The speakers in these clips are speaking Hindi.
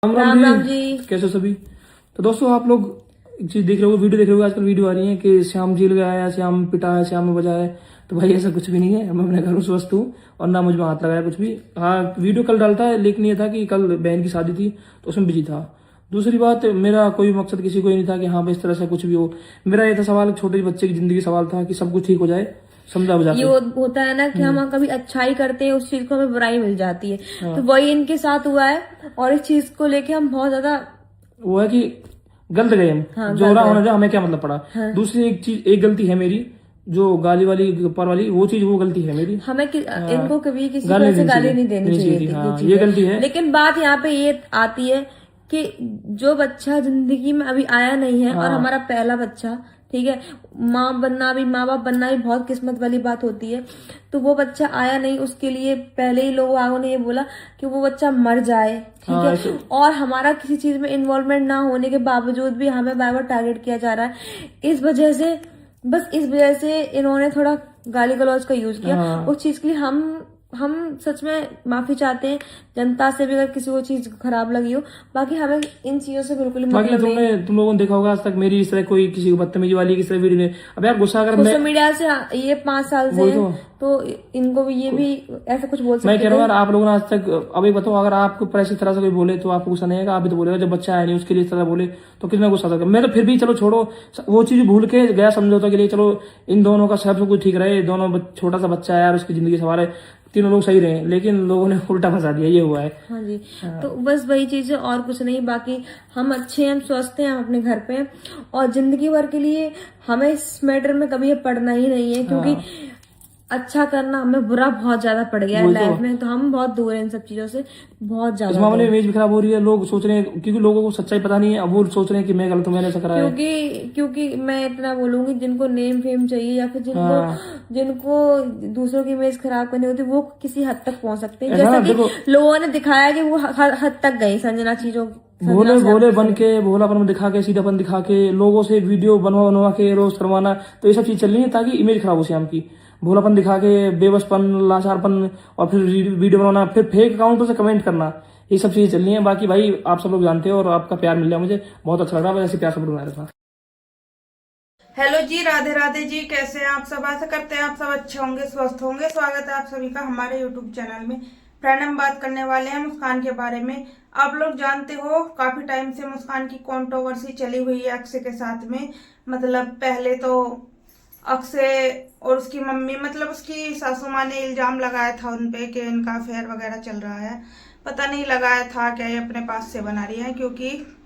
राम राम राम जी। जी। कैसे हो सभी। तो दोस्तों आप लोग एक चीज देख रहे हो, वीडियो देख रहे हो, आजकल वीडियो आ रही है कि श्याम जेल गया है, श्याम पिटा है, श्याम ने बजाया है। तो भाई ऐसा कुछ भी नहीं है, मैं अपने घर में स्वस्थ हूँ और ना मुझ में हाथ लगाया कुछ भी। हाँ वीडियो कल डालता है, लेकिन ये था कि कल बहन की शादी थी तो उसमें बिजी था। दूसरी बात, मेरा कोई मकसद किसी को ही नहीं था कि हाँ भाई इस तरह से कुछ भी हो। मेरा ये था सवाल, छोटे बच्चे की जिंदगी सवाल था कि सब कुछ ठीक हो जाए, समझा बुझा ये के। होता है ना कि हम कभी अच्छाई करते हैं, उस चीज को हमें बुराई मिल जाती है। हाँ। तो वही इनके साथ हुआ है और इस चीज को लेके हम बहुत ज्यादा वो है कि गलत गए हम। हाँ, जो हो गलत रहा है। होना, जो हमें क्या मतलब पड़ा। हाँ। दूसरी एक चीज, एक गलती है मेरी, जो गाली वाली ऊपर वाली वो चीज, वो गलती है मेरी। हमें इनको कभी किसी को गाली ऐसे नहीं गाली नहीं देनी चाहिए थी। थी, हाँ चीज ये है। गलती है। लेकिन बात यहाँ पे ये आती है कि जो बच्चा जिंदगी में अभी आया नहीं है और हाँ। हमारा पहला बच्चा, ठीक है, माँ बनना भी, माँ बाप बनना भी बहुत किस्मत वाली बात होती है। तो वो बच्चा आया नहीं, उसके लिए पहले ही लोगों ने ये बोला कि वो बच्चा मर जाए, ठीक हाँ, है। और हमारा किसी चीज में इन्वॉल्वमेंट ना होने के बावजूद भी हमें बार बार टारगेट किया जा रहा है। इस वजह से, बस इस वजह से इन्होंने थोड़ा गाली गलौज का यूज किया। हाँ। उस चीज के लिए हम सच में माफी चाहते हैं जनता से भी, अगर किसी को चीज खराब लगी हो। बाकी हमें इन चीजों से बिल्कुल ही बाकी मतलब नहीं। तुम लोगों ने देखा होगा आज तक मेरी इस तरह कोई किसी को बदतमीजी वाली किसी तरह वीडियो नहीं। अब यार गुस्सा अगर मैं, सोशल मीडिया से ये 5 साल से वही है, तो इनको भी ये भी ऐसा कुछ बोल सकते मैं कह रहा हूँ थे। यार, आप लोगों ने आज तक, अभी बताओ, अगर आपको पर इस तरह से कोई बोले तो आपको गुस्सा नहीं आएगा? आप भी तो बोलेगा, जब बच्चा है नहीं उसके लिए इस तरह बोले तो कितना गुस्सा आता। मैं तो फिर भी चलो छोड़ो, वो चीज भूल के गया समझौता के लिए, चलो इन दोनों का सब कुछ ठीक रहे, दोनों छोटा सा बच्चा है यार, उसकी जिंदगी सवार है, तीनों लोग सही रहे, लेकिन लोगों ने उल्टा फंसा दिया, ये हुआ है। हाँ जी। तो बस वही चीज है और कुछ नहीं। बाकी हम अच्छे हैं, हम स्वस्थ हैं, हम अपने घर पे हैं और जिंदगी भर के लिए हमें इस मैटर में कभी ये पड़ना ही नहीं है, क्योंकि अच्छा करना हमें बुरा बहुत ज्यादा पड़ गया है लाइफ में। तो हम बहुत दूर हैं इन सब चीजों से, बहुत इस ज्यादा। मामले में इमेज भी खराब हो रही है, लोग सोच रहे हैं, क्योंकि लोगों को सच्चाई पता नहीं है, अब वो सोच रहे हैं कि मैं गलत हूँ, मैंने ऐसा करा है। क्योंकि मैं इतना बोलूंगी, जिनको नेम फेम चाहिए या फिर जिनको दूसरों की इमेज खराब करनी होती है, वो किसी हद तक पहुंच सकते हैं। जैसा कि लोगों ने दिखाया कि वो हद तक गई संजना चीजों, भोले बन के, भोलापन दिखा के, सीधापन दिखा के, लोगों से वीडियो बनवा के रोज करवाना, तो ये सब चीज चल रही है ताकि इमेज खराब हो श्याम की। भोलापन दिखा के, बेबसपन, लाचारपन, और फिर वीडियो बनाना, फिर फेक अकाउंटों से कमेंट करना, ये सब चीजें चल रही है। बाकी भाई आप सब लोग जानते हो और आपका प्यार मिल रहा है, मुझे बहुत अच्छा लग रहा है, ऐसे प्यार सब लोग रखा। हेलो जी, राधे राधे जी। कैसे हैं आप सब? आशा करते हैं आप सब अच्छे होंगे, स्वस्थ होंगे। स्वागत है आप सभी का हमारे यूट्यूब चैनल में। फ्रेंड, हम बात करने वाले हैं मुस्कान के बारे में। आप लोग जानते हो काफी टाइम से मुस्कान की कंट्रोवर्सी चली हुई है अक्षय के साथ में। मतलब पहले तो अक्षय और उसकी मम्मी, मतलब उसकी सासू माँ ने इल्जाम लगाया था उनपे कि इनका अफेयर वगैरह चल रहा है। पता नहीं लगाया था क्या, ये अपने पास से बना रही है, क्योंकि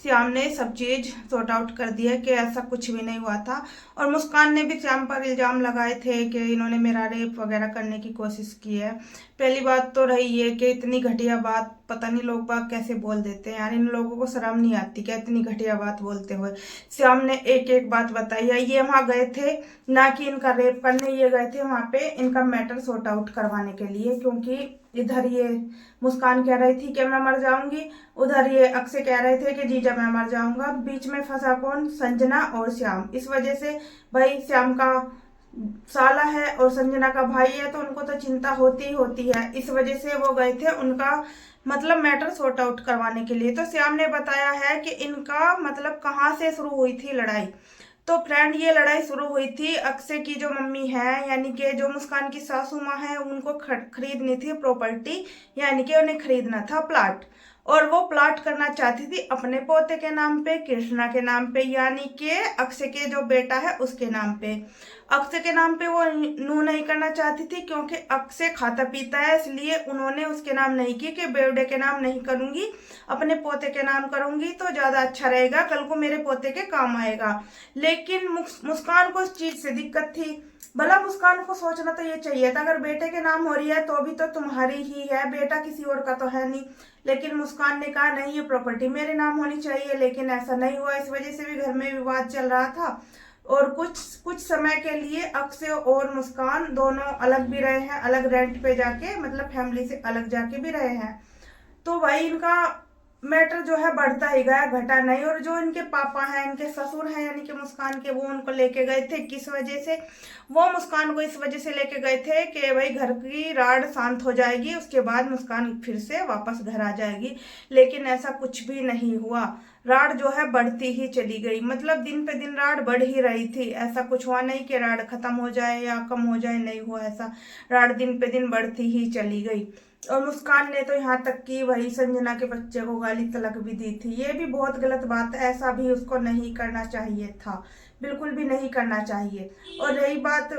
श्याम ने सब चीज सॉर्ट आउट कर दिया कि ऐसा कुछ भी नहीं हुआ था। और मुस्कान ने भी श्याम पर इल्जाम लगाए थे कि इन्होंने मेरा रेप वगैरह करने की कोशिश की है। पहली बात तो रही है कि इतनी घटिया बात पता नहीं लोग बाग कैसे बोल देते हैं यार, इन लोगों को शर्म नहीं आती क्या इतनी घटिया बात बोलते हुए। श्याम ने एक एक बात बताई है। ये वहां गए थे ना कि इनका रेप करने, ये गए थे वहां पे इनका मैटर सॉर्ट आउट करवाने के लिए, क्योंकि इधर ये मुस्कान कह रही थी कि मैं मर जाऊंगी, उधर ये अक्षय कह रहे थे कि जीजा मैं मर जाऊंगा। बीच में फंसा कौन? संजना और श्याम। इस वजह से भाई श्याम का साला है और संजना का भाई है, तो उनको तो चिंता होती ही होती है। इस वजह से वो गए थे उनका मतलब मैटर सॉर्ट आउट करवाने के लिए। तो श्याम ने बताया है कि इनका मतलब कहाँ से शुरू हुई थी लड़ाई। तो फ्रेंड, ये लड़ाई शुरू हुई थी अक्षय की जो मम्मी है, यानी कि जो मुस्कान की सासू माँ है, उनको खरीदनी थी प्रॉपर्टी, यानी कि उन्हें खरीदना था प्लाट। और वो प्लाट करना चाहती थी अपने पोते के नाम पे, कृष्णा के नाम पे, यानी कि अक्षय के जो बेटा है उसके नाम पे। अक्षय के नाम पे वो नू नहीं करना चाहती थी, क्योंकि अक्षय खाता पीता है, इसलिए उन्होंने उसके नाम नहीं की कि बेवड़े के नाम नहीं करूंगी, अपने पोते के नाम करूंगी तो ज्यादा अच्छा रहेगा, कल को मेरे पोते के काम आएगा। लेकिन मुस्कान को इस चीज से दिक्कत थी। भला मुस्कान को सोचना तो ये चाहिए था, अगर बेटे के नाम हो रही है तो भी तो तुम्हारी ही है, बेटा किसी और का तो है नहीं। लेकिन मुस्कान ने कहा नहीं, ये प्रॉपर्टी मेरे नाम होनी चाहिए, लेकिन ऐसा नहीं हुआ। इस वजह से भी घर में विवाद चल रहा था और कुछ समय के लिए अक्षय और मुस्कान दोनों अलग भी रहे हैं, अलग रेंट पे जाके, मतलब फैमिली से अलग जाके भी रहे हैं। तो भाई इनका मैटर जो है बढ़ता ही गया, घटा नहीं। और जो इनके पापा हैं, इनके ससुर हैं यानी कि मुस्कान के, वो उनको लेके गए थे किस वजह से? वो मुस्कान को इस वजह से लेके गए थे कि भाई घर की राड़ शांत हो जाएगी, उसके बाद मुस्कान फिर से वापस घर आ जाएगी। लेकिन ऐसा कुछ भी नहीं हुआ, राड़ जो है बढ़ती ही चली गई। मतलब दिन पे दिन राड़ बढ़ ही रही थी। ऐसा कुछ हुआ नहीं कि राड़ खत्म हो जाए या कम हो जाए, नहीं हुआ ऐसा। राड़ दिन पे दिन बढ़ती ही चली गई। और मुस्कान ने तो यहाँ तक कि वही संजना के बच्चे को गाली तलक भी दी थी। ये भी बहुत गलत बात है, ऐसा भी उसको नहीं करना चाहिए था, बिल्कुल भी नहीं करना चाहिए। और रही बात,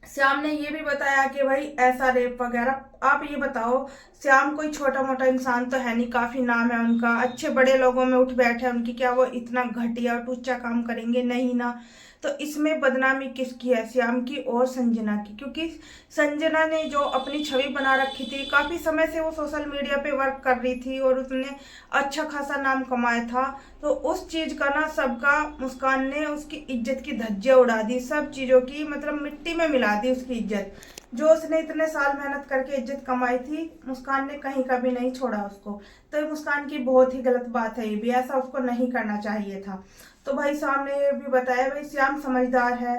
श्याम ने ये भी बताया कि भाई ऐसा रेप वगैरह, आप ये बताओ, श्याम कोई छोटा मोटा इंसान तो है नहीं, काफी नाम है उनका, अच्छे बड़े लोगों में उठ बैठे उनकी, क्या वो इतना घटिया और टुच्चा काम करेंगे? नहीं ना। तो इसमें बदनामी किसकी है? श्याम की और संजना की। क्योंकि संजना ने जो अपनी छवि बना रखी थी, काफी समय से वो सोशल मीडिया पे वर्क कर रही थी और उसने अच्छा खासा नाम कमाया था, तो उस चीज का ना सबका, मुस्कान ने उसकी इज्जत की धज्जियां उड़ा दी, सब चीजों की मतलब मिट्टी में मिला दी उसकी इज्जत। जो उसने इतने साल मेहनत करके इज्जत कमाई थी, मुस्कान ने कहीं कभी नहीं छोड़ा उसको। तो ये मुस्कान की बहुत ही गलत बात है, ये भी ऐसा उसको नहीं करना चाहिए था। तो भाई श्याम ने ये भी बताया, भाई श्याम समझदार है,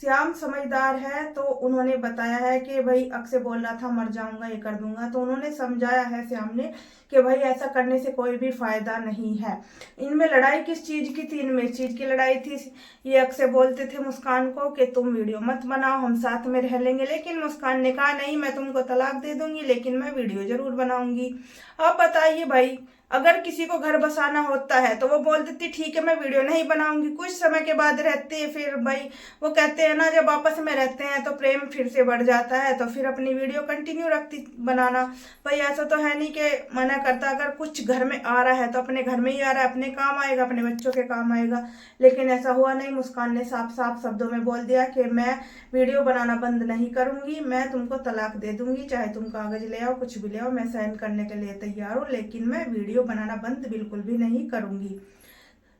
श्याम समझदार है। तो उन्होंने बताया है कि भाई अक्षय बोल रहा था मर जाऊंगा, ये कर दूंगा, तो उन्होंने समझाया है श्याम ने कि भाई ऐसा करने से कोई भी फायदा नहीं है। इनमें लड़ाई किस चीज की थी? इनमें इस चीज की लड़ाई थी, ये अक्षय बोलते थे मुस्कान को कि तुम वीडियो मत बनाओ, हम साथ में रह लेंगे। लेकिन मुस्कान ने कहा नहीं, मैं तुमको तलाक दे दूंगी लेकिन मैं वीडियो जरूर बनाऊंगी। अब बताइए भाई, अगर किसी को घर बसाना होता है तो वो बोल देती ठीक है मैं वीडियो नहीं बनाऊंगी, कुछ समय के बाद रहते फिर भाई वो कहते हैं ना, जब आपस में रहते हैं तो प्रेम फिर से बढ़ जाता है, तो फिर अपनी वीडियो कंटिन्यू रखती बनाना। भाई ऐसा तो है नहीं कि मना करता, अगर कुछ घर में आ रहा है तो अपने घर में ही आ रहा है, अपने काम आएगा, अपने बच्चों के काम आएगा। लेकिन ऐसा हुआ नहीं, मुस्कान ने साफ साफ शब्दों में बोल दिया कि मैं वीडियो बनाना बंद नहीं करूंगी, मैं तुमको तलाक दे दूंगी, चाहे तुम कागज ले आओ, कुछ भी ले आओ, मैं साइन करने के लिए तैयार हूँ, लेकिन मैं वीडियो बनाना बंद बिल्कुल भी नहीं करूंगी।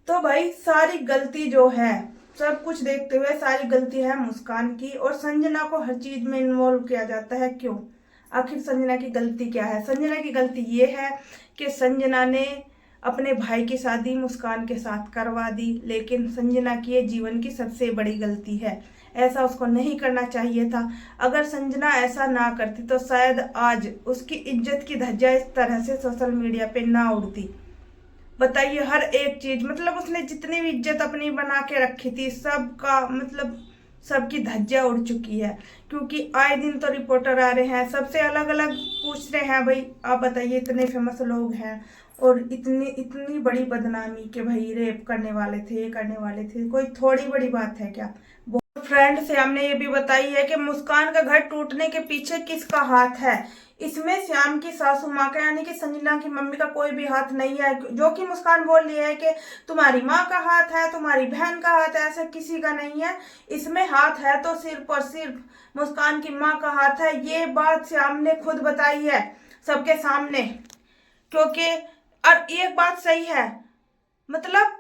तो भाई सारी गलती जो है, सब कुछ देखते हुए सारी गलती है मुस्कान की। और संजना को हर चीज में इन्वॉल्व किया जाता है, क्यों? आखिर संजना की गलती क्या है? संजना की गलती ये है कि संजना ने अपने भाई की शादी मुस्कान के साथ करवा दी, लेकिन संजना की ये जीवन की सबसे बड़ी गलती है, ऐसा उसको नहीं करना चाहिए था। अगर संजना ऐसा ना करती तो शायद आज उसकी इज्जत की धज्जियां इस तरह से सोशल मीडिया पे ना उड़ती। बताइए, हर एक चीज, मतलब उसने जितनी भी इज्जत अपनी बना के रखी थी, सबका मतलब सबकी धज्जियां उड़ चुकी है। क्योंकि आए दिन तो रिपोर्टर आ रहे हैं, सबसे अलग अलग पूछ रहे हैं, भाई आप बताइए, इतने फेमस लोग हैं और इतनी बड़ी बदनामी के भाई रेप करने वाले थे, ये करने वाले थे, कोई थोड़ी बड़ी बात है क्या? फ्रेंड से हमने ये भी बताई है कि मुस्कान का घर टूटने के पीछे किसका हाथ है। इसमें श्याम की सासू माँ का यानी कि संजना की मम्मी का कोई भी हाथ नहीं है, जो कि मुस्कान बोल रही है कि तुम्हारी माँ का हाथ है, तुम्हारी बहन का हाथ है, ऐसा किसी का नहीं है। इसमें हाथ है तो सिर्फ और सिर्फ मुस्कान की माँ का हाथ है। ये बात श्याम ने खुद बताई है सबके सामने। क्योंकि और एक बात सही है, मतलब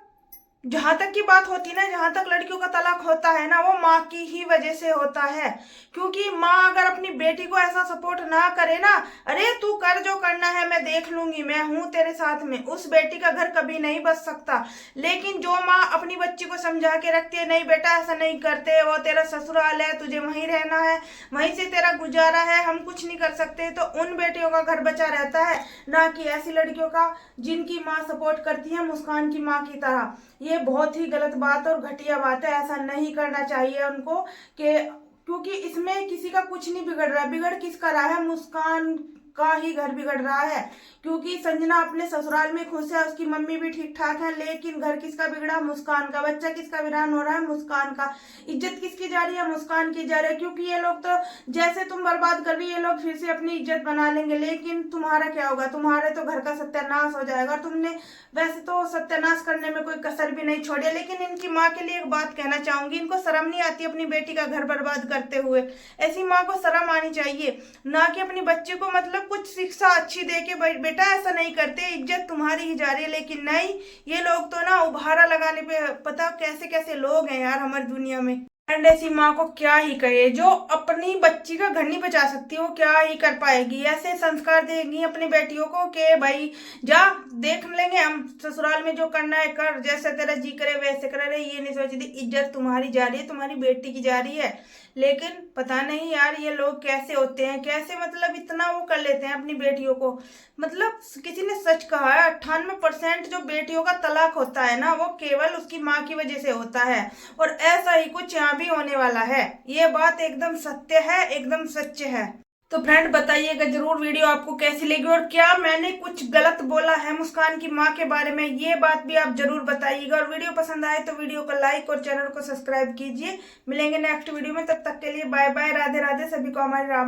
जहां तक की बात होती है ना, जहां तक लड़कियों का तलाक होता है ना, वो माँ की ही वजह से होता है। क्योंकि माँ अगर अपनी बेटी को ऐसा सपोर्ट ना करे ना, अरे तू कर जो करना है, मैं देख लूंगी, मैं हूं तेरे साथ में, उस बेटी का घर कभी नहीं बच सकता। लेकिन जो माँ अपनी बच्ची को समझा के रखती है, नहीं बेटा ऐसा नहीं करते, वो तेरा ससुराल है, तुझे वहीं रहना है, वहीं से तेरा गुजारा है, हम कुछ नहीं कर सकते, तो उन बेटियों का घर बचा रहता है, ना कि ऐसी लड़कियों का जिनकी माँ सपोर्ट करती है मुस्कान की माँ की तरह। ये बहुत ही गलत बात और घटिया बात है, ऐसा नहीं करना चाहिए उनको। क्योंकि इसमें किसी का कुछ नहीं बिगड़ रहा, बिगड़ किसका रहा है? मुस्कान का ही घर बिगड़ रहा है। क्योंकि संजना अपने ससुराल में खुश है, उसकी मम्मी भी ठीक ठाक है, लेकिन घर किसका बिगड़ा? मुस्कान का। बच्चा किसका वीरान हो रहा है? मुस्कान का। इज्जत किसकी जा रही है? मुस्कान की जा रही है। क्योंकि ये लोग तो जैसे तुम बर्बाद कर रही, ये लोग फिर से अपनी इज्जत बना लेंगे, लेकिन तुम्हारा क्या होगा? तुम्हारे तो घर का सत्यानाश हो जाएगा। और तुमने वैसे तो सत्यानाश करने में कोई कसर भी नहीं छोड़ी। लेकिन इनकी माँ के लिए एक बात कहना चाहूंगी, इनको शर्म नहीं आती अपनी बेटी का घर बर्बाद करते हुए? ऐसी माँ को शर्म आनी चाहिए, ना कि अपनी बच्चे को मतलब कुछ शिक्षा अच्छी दे के बेटा ऐसा नहीं करते, इज्जत तुम्हारी ही जा रही है। लेकिन नहीं, ये लोग तो ना उभारा लगाने पे, पता कैसे कैसे लोग हैं यार हमारी दुनिया में। फ्रेंड ऐसी माँ को क्या ही कहे, जो अपनी बच्ची का घर नहीं बचा सकती, वो क्या ही कर पाएगी। ऐसे संस्कार देगी अपनी बेटियों को कि भाई जा देख लेंगे हम, ससुराल में जो करना है कर, जैसे तेरा जी करे वैसे करे। रही ये नहीं सोचती इज्जत तुम्हारी जा रही है, तुम्हारी बेटी की जा रही है। लेकिन पता नहीं यार ये लोग कैसे होते हैं, कैसे मतलब इतना वो कर लेते हैं अपनी बेटियों को। मतलब किसी ने सच कहा है 98% जो बेटियों का तलाक होता है ना, वो केवल उसकी माँ की वजह से होता है। और ऐसा ही कुछ यहाँ भी होने वाला है। ये बात एकदम सत्य है, एकदम सच है। तो फ्रेंड बताइएगा जरूर वीडियो आपको कैसी लगी, और क्या मैंने कुछ गलत बोला है मुस्कान की माँ के बारे में, ये बात भी आप जरूर बताइएगा। और वीडियो पसंद आए तो वीडियो को लाइक और चैनल को सब्सक्राइब कीजिए। मिलेंगे नेक्स्ट वीडियो में, तब तक के लिए बाय बाय, राधे राधे। सभी को हमारी राम